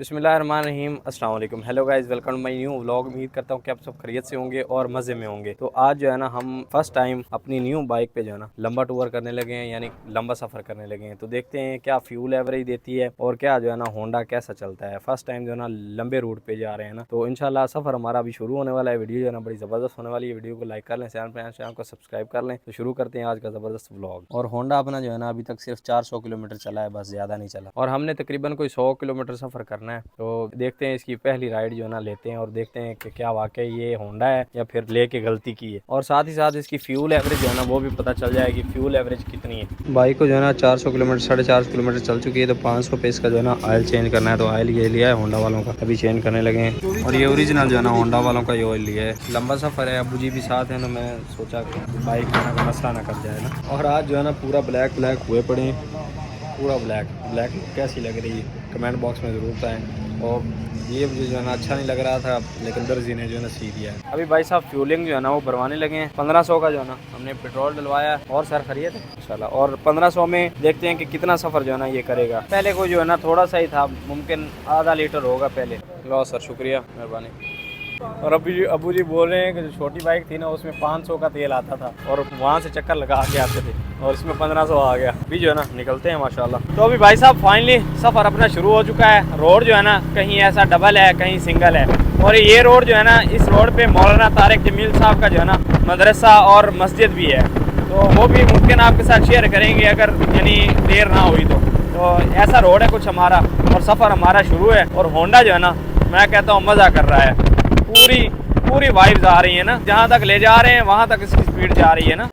बिस्मिल्लाहिर्रहमानिर्रहीम अस्सलाम वालेकुम। Hello guys, welcome to my new vlog. उम्मीद करता हूँ कि आप सब खैरियत से होंगे और मज़े में होंगे। तो आज जो है ना हम फर्स्ट टाइम अपनी न्यू बाइक पे जो है ना लंबा टूर करने लगे हैं, यानी लंबा सफ़र करने लगे हैं। तो देखते हैं क्या फ्यूल एवरेज देती है और क्या जो है ना होंडा कैसा चलता है। फर्स्ट टाइम जो है ना लंबे रूट पे जा रहे हैं ना, तो इंशाल्लाह सफ़र हमारा अभी शुरू होने वाला है। वीडियो जो है ना बड़ी ज़बरदस्त होने वाली है। वीडियो को लाइक कर लें, चैनल को सब्सक्राइब कर लें। तो शुरू करते हैं आज का ज़बरदस्त व्लॉग। और होंडा अपना जो है ना अभी तक सिर्फ 400 किलोमीटर चला है, बस ज़्यादा नहीं चला। और हमने तकरीबन कोई 100 किलोमीटर सफ़र करना है। तो देखते हैं इसकी पहली राइड जो है ना लेते हैं और देखते हैं कि क्या वाकई ये होंडा है या फिर लेके गलती की है। और साथ ही साथ इसकी फ्यूल एवरेज जो है ना वो भी पता चल जाएगी, फ्यूल एवरेज कितनी है। बाइक को जो है ना 400 किलोमीटर 450 किलोमीटर चल चुकी है। तो 500 पे इसका जो है ना ऑयल चेंज करना है। तो ऑयल ये लिया है होंडा वालों का, अभी चेंज करने लगे हैं। और ये ओरिजिनल जो है ना होंडा वालों का ये ऑयल लिया है। लंबा सफ़र है, अबू जी भी साथ है ना, मैं सोचा बाइक जो है ना मसला ना कर जाए ना। और आज जो है ना पूरा ब्लैक ब्लैक हुए पड़े हैं, पूरा ब्लैक ब्लैक कैसी लग रही है कमेंट बॉक्स में ज़रूर बताएं। और ये मुझे जो है ना अच्छा नहीं लग रहा था, लेकिन दर्जी ने जो है ना सी दिया है। अभी भाई साहब फ्यूलिंग जो है ना वो भरवाने लगे हैं। 1500 का जो है ना हमने पेट्रोल डलवाया और सर खरीद इंशाल्लाह। और 1500 में देखते हैं कि कितना सफ़र जो है ना ये करेगा। पहले को जो है ना थोड़ा सा ही था, मुमकिन आधा लीटर होगा पहले। लो सर, शुक्रिया, मेहरबानी। और अबू जी बोल रहे हैं कि जो छोटी बाइक थी ना उसमें 500 का तेल आता था और वहाँ से चक्कर लगा के आते थे, और इसमें 1500 आ गया। अभी जो है ना निकलते हैं माशाल्लाह। तो अभी भाई साहब फाइनली सफ़र अपना शुरू हो चुका है। रोड जो है ना कहीं ऐसा डबल है, कहीं सिंगल है। और ये रोड जो है ना, इस रोड पे मौलाना तारिक जमील साहब का जो है ना मदरसा और मस्जिद भी है। तो वो भी मुमकिन आपके साथ शेयर करेंगे अगर यानी देर ना हुई तो ऐसा रोड है कुछ हमारा, और सफ़र हमारा शुरू है। और होंडा जो है ना मैं कहता हूँ मज़ा कर रहा है। पूरी वाइब्स आ रही है ना, जहाँ तक ले जा रहे हैं वहाँ तक इसकी स्पीड जा रही है ना।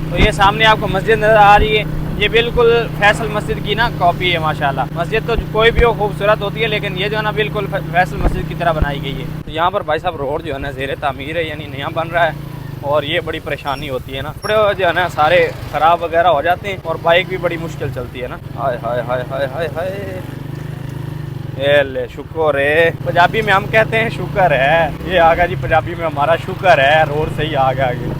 तो ये सामने आपको मस्जिद नज़र आ रही है, ये बिल्कुल फैसल मस्जिद की ना कॉपी है माशाल्लाह। मस्जिद तो कोई भी हो खूबसूरत होती है, लेकिन ये जो है ना बिल्कुल फैसल मस्जिद की तरह बनाई गई है। तो यहाँ पर भाई साहब रोड जो है ना ज़ेरे तामीर है, यानी नया बन रहा है। और ये बड़ी परेशानी होती है ना, बड़े जो है ना सारे ख़राब वगैरह हो जाते हैं और बाइक भी बड़ी मुश्किल चलती है ना। हाय हाय हाय हाय हाय हाय, ले शुक्र है, पंजाबी में हम कहते हैं शुक्र है। ये आगा जी, पंजाबी में हमारा शुक्र है, रोड सही आ गया आगे।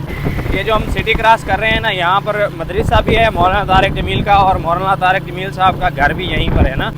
ये जो हम सिटी क्रॉस कर रहे हैं ना, यहाँ पर मदरसा भी है मौलाना तारिक जमील का, और मौलाना तारिक जमील साहब का घर भी यहीं पर है ना।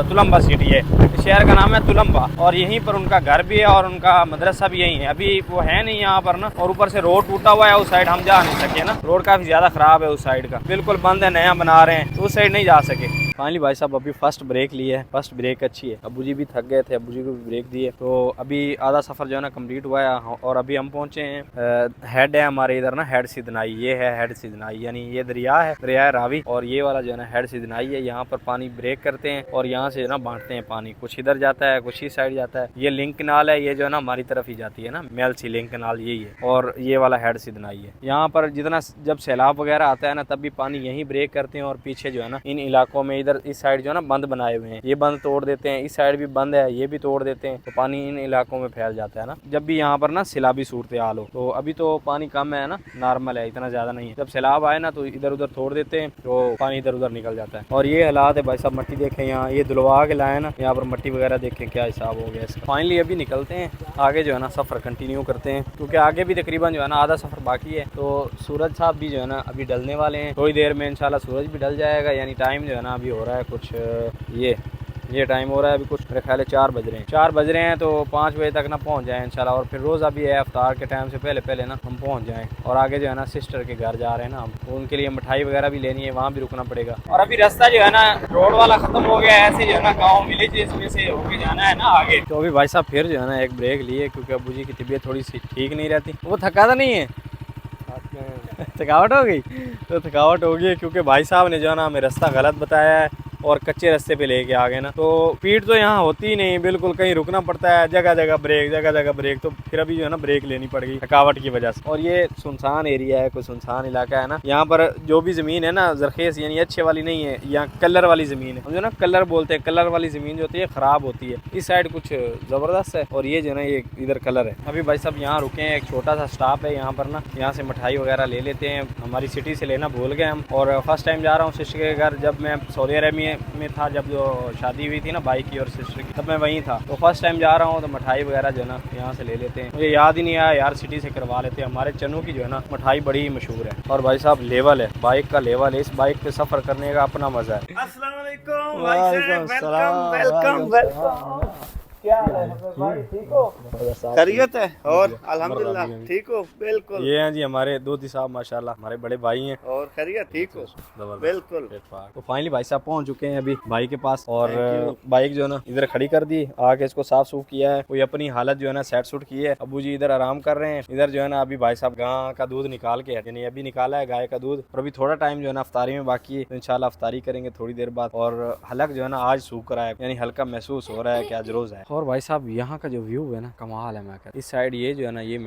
तुलंबा सिटी है, शहर का नाम है तुलंबा, और यहीं पर उनका घर भी है और उनका मदरसा भी यहीं है। अभी वो है नहीं यहाँ पर ना, और ऊपर से रोड टूटा हुआ है, उस साइड हम जा नहीं सके ना। रोड काफ़ी ज़्यादा ख़राब है, उस साइड का बिल्कुल बंद है, नया बना रहे हैं तो उस साइड नहीं जा सके। फाइनली भाई साहब अभी फर्स्ट ब्रेक ली है, फर्स्ट ब्रेक अच्छी है। अबू जी भी थक गए थे, अबू जी को भी ब्रेक दिए। तो अभी आधा सफ़र जो है ना कम्प्लीट हुआ है, और अभी हम पहुँचे हैं हेड है हमारे इधर ना, हेड सिदनाई। ये है हेड सिदनाई, यानी ये दरिया है रावी, और ये वाला जो है ना हेड सिदनाई है। यहाँ पर पानी ब्रेक करते हैं और यहाँ से ना बांटते हैं पानी, कुछ इधर जाता है कुछ इस साइड जाता है। ये लिंक कनाल है, ये जो है ना हमारी तरफ ही जाती है ना, मेल सी लिंक कनाल यही है। और ये वाला हेड सिदनाई है। यहाँ पर जितना जब सैलाब वगैरह आता है ना, तब भी पानी यहीं ब्रेक करते हैं। और पीछे जो है ना इन इलाकों में, इधर इस साइड जो है ना बंद बनाए हुए हैं, ये बंद तोड़ देते हैं, इस साइड भी बंद है, ये भी तोड़ देते हैं। तो पानी इन इलाकों में फैल जाता है ना, जब भी यहाँ पर ना सैलाबी सूरत हाल हो। तो अभी तो पानी कम है ना, नॉर्मल है, इतना ज़्यादा नहीं है। जब सैलाब आए ना तो इधर उधर तोड़ देते हैं, तो पानी इधर उधर निकल जाता है। और ये हालात है भाई साहब, मट्टी देखें यहाँ, ये धुलवा के लाए ना, यहाँ पर मट्टी वगैरह देखें क्या हिसाब हो गया इसका। फाइनली अभी निकलते हैं आगे जो है ना सफ़र कंटिन्यू करते हैं, क्योंकि आगे भी तकरीबन जो है ना आधा सफ़र बाकी है। तो सूरज साहब भी जो है ना अभी डलने वाले हैं, थोड़ी देर में इंशाल्लाह सूरज भी डल जाएगा। यानी टाइम जो है ना अभी हो रहा है कुछ ये टाइम हो रहा है अभी कुछ, मेरे ख्याल है 4 बज रहे हैं, 4 बज रहे हैं। तो 5 बजे तक ना पहुंच जाएं इंशाल्लाह। और फिर रोज़ा भी है, अफ्तार के टाइम से पहले ना हम पहुंच जाएं। और आगे जो है ना सिस्टर के घर जा रहे हैं ना हम, तो उनके लिए मिठाई वगैरह भी लेनी है, वहाँ भी रुकना पड़ेगा। और अभी रास्ता जो है ना रोड वाला ख़त्म हो गया है, ऐसे जो है ना गाँव विलेज में से होके जाना है ना आगे। तो अभी भाई साहब फिर जो है ना एक ब्रेक लिए, क्योंकि अबू जी की तबीयत थोड़ी सी ठीक नहीं रहती। वो थका तो नहीं है, थकावट हो गई? तो थकावट हो गई क्योंकि भाई साहब ने जो है ना हमें रास्ता गलत बताया है और कच्चे रास्ते पे लेके आ गए ना। तो स्पीड तो यहाँ होती ही नहीं बिल्कुल, कहीं रुकना पड़ता है, जगह जगह ब्रेक। तो फिर अभी जो है ना ब्रेक लेनी पड़ गई थकावट की वजह से। और ये सुनसान एरिया है, कोई सुनसान इलाका है ना। यहाँ पर जो भी ज़मीन है ना जरखेज, यानी अच्छे वाली नहीं है, यहाँ कलर वाली ज़मीन है। हम जो ना कलर बोलते हैं, कलर वाली ज़मीन जो होती है ख़राब होती है। इस साइड कुछ ज़बरदस्त है, और ये जो है ना ये इधर कलर है। अभी भाई साहब यहाँ रुके हैं, एक छोटा सा स्टॉप है यहाँ पर ना, यहाँ से मिठाई वगैरह ले लेते हैं। हमारी सिटी से लेना भूल गए हम, और फर्स्ट टाइम जा रहा हूँ सिस्टर के घर। जब मैं सऊदी अरब में में था जब जो शादी हुई थी ना भाई की और सिस्टर की, तब मैं वहीं था। तो फर्स्ट टाइम जा रहा हूँ तो मिठाई वगैरह जो है ना यहाँ से ले लेते हैं। मुझे याद ही नहीं आया यार, सिटी से करवा लेते हैं। हमारे चन्नू की जो है ना मिठाई बड़ी ही मशहूर है। और भाई साहब लेवल है, बाइक का लेवल है, इस बाइक पे सफर करने का अपना मजा है। अस्सलाम वालेकुम भाई साहब, वेलकम वेलकम। क्या है भाई, ठीक हो? खैरियत है और अल्हम्दुलिल्लाह ठीक हो? बिल्कुल। ये हैं जी हमारे दोधी साहब, माशाल्लाह हमारे बड़े भाई हैं। और खैरियत ठीक हो? बिल्कुल। तो फाइनली भाई साहब पहुंच चुके हैं अभी भाई के पास, और बाइक जो है ना इधर खड़ी कर दी, आके इसको साफ सूफ किया है, कोई अपनी हालत जो है ना सेट सूट की है। अबू जी इधर आराम कर रहे हैं। इधर जो है ना अभी भाई साहब गाय का दूध निकाल के, यानी अभी निकाला है गाय का दूध, और अभी थोड़ा टाइम जो है ना अफ्तारी में बाकी है, तो इंशाल्लाह अफ्तारी करेंगे थोड़ी देर बाद। और हलक जो है ना आज सूख रहा है, यानी हल्का महसूस हो रहा है कि आज रोज है। और भाई साहब यहाँ का जो व्यू है ना कमाल है। मैं कहता इस साइड ये जो है ना ये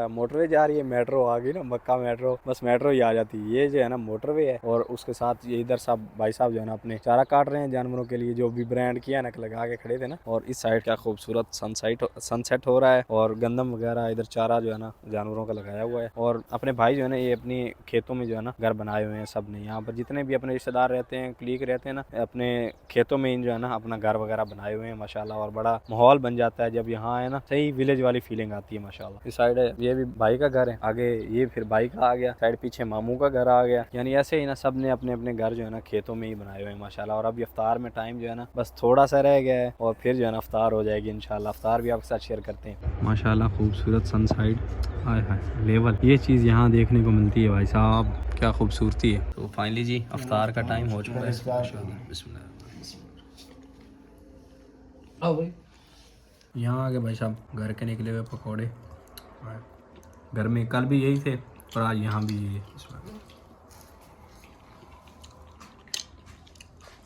मोटरवे जा रही है, मेट्रो आ गई ना, मक्का मेट्रो, बस मेट्रो ही आ जाती है। ये जो है ना मोटरवे है, और उसके साथ ये इधर साहब भाई साहब जो है ना अपने चारा काट रहे हैं जानवरों के लिए, जो भी ब्रांड किया नक लगा के खड़े थे ना। और इस साइड क्या खूबसूरत सनसेट हो रहा है, और गंदम वगैरह इधर चारा जो है ना जानवरों का लगाया हुआ है। और अपने भाई जो है ना ये अपनी खेतों में जो है ना घर बनाए हुए हैं सब ने। यहाँ पर जितने भी अपने रिश्तेदार रहते हैं, क्लीक रहते हैं ना, अपने खेतों में जो है ना अपना घर वगैरह बनाए हुए हैं माशाल्लाह। और बड़ा माहौल बन जाता है जब यहाँ है ना, सही विलेज वाली फीलिंग आती है माशाल्लाह। इस साइड है ये भी भाई का घर है, आगे ये फिर भाई का आ गया, साइड पीछे मामू का घर आ गया। यानी ऐसे ही ना सब ने अपने अपने घर जो है ना खेतों में ही बनाए हुए हैं माशाल्लाह। और अभी अफ्तार में टाइम जो है ना बस थोड़ा सा रह गया है, और फिर जो है ना अफ्तार हो जाएगी इंशाल्लाह। अफ्तार भी आपके साथ शेयर करते हैं माशाल्लाह। खूबसूरत सनसाइड, हाय हाय लेवल, ये चीज़ यहाँ देखने को मिलती है भाई साहब, क्या खूबसूरती है। तो फाइनली जी अफ्तार का टाइम हो चुका है। यहाँ आगे भाई साहब घर के निकले हुए पकौड़े, घर में कल भी यही थे और आज यहाँ भी यही है।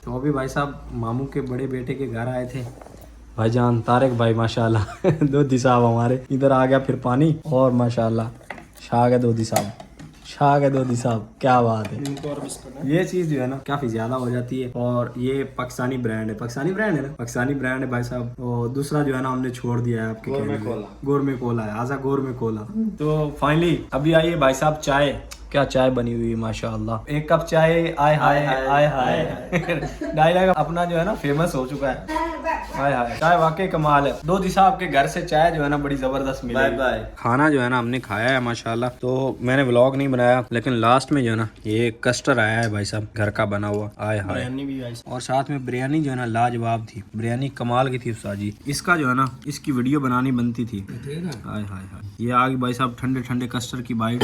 तो अभी भाई साहब मामू के बड़े बेटे के घर आए थे भाईजान तारिक भाई माशाल्लाह दोधी साहब हमारे। इधर आ गया फिर पानी, और माशाल्लाह शाह है दोधी साहब, शाह है दोधी साहब, क्या बात है। ये चीज़ जो है ना काफ़ी ज़्यादा हो जाती है। और ये पाकिस्तानी ब्रांड है, पाकिस्तानी ब्रांड है ना, पाकिस्तानी ब्रांड है भाई साहब। और दूसरा जो है ना हमने छोड़ दिया है आपके गोरमे कोला है, आजा गोरमे कोला। तो फाइनली अभी आइए भाई साहब चाय, क्या चाय बनी हुई है माशाल्लाह। एक कप चाय, आय हाय आय हाय डायलॉग अपना जो है ना फेमस हो चुका है। हाय हाय चाय वाकई कमाल है। दोधी साहब के घर से चाय जो है ना बड़ी जबरदस्त मिली। Bye bye. खाना जो है ना हमने खाया है माशाल्लाह। तो मैंने व्लॉग नहीं बनाया, लेकिन लास्ट में जो है ना ये कस्टर्ड आया है भाई साहब घर का बना हुआ, आय हाय, और साथ में बिरयानी जो है ना लाजवाब थी, बिरयानी कमाल की थी उस्ताद जी। इसका जो है ना इसकी वीडियो बनानी बनती थी। हाय हाय हाय, ये आ गई भाई साहब ठंडे ठंडे कस्टर्ड की बाइट।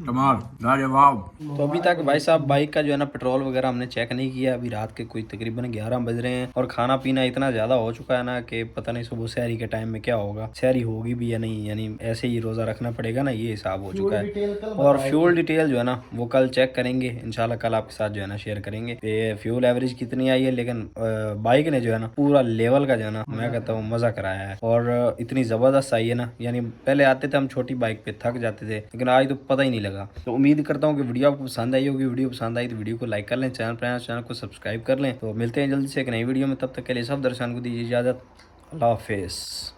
कमाल लाजवाब। तो अभी तक भाई साहब बाइक का जो है ना पेट्रोल वगैरह हमने चेक नहीं किया। अभी रात के कोई तकरीबन 11 बज रहे हैं, और खाना पीना इतना ज़्यादा हो चुका है ना कि पता नहीं सुबह सहरी के टाइम में क्या होगा, सहरी होगी भी या नहीं, यानी ऐसे ही रोज़ा रखना पड़ेगा ना, ये हिसाब हो चुका है। और फ्यूल डिटेल जो है ना वो कल चेक करेंगे इंशाल्लाह, कल आपके साथ जो है ना शेयर करेंगे फ्यूल एवरेज कितनी आई है। लेकिन बाइक ने जो है ना पूरा लेवल का जो है ना मैं कहता हूँ मज़ा कराया है, और इतनी ज़बरदस्त आई है ना। यानी पहले आते थे हम छोटी बाइक पे थक जाते थे, लेकिन आज तो पता ही नहीं लगा। तो उम्मीद करता हूँ कि वीडियो आपको पसंद आई होगी। वीडियो पसंद आई तो वीडियो को लाइक कर लें, चैनल को सब्सक्राइब कर लें। तो मिलते हैं जल्दी से एक नई वीडियो में, तब तक के लिए सब दर्शकों को दीजिए इजाज़त। अल्लाह हाफिज़।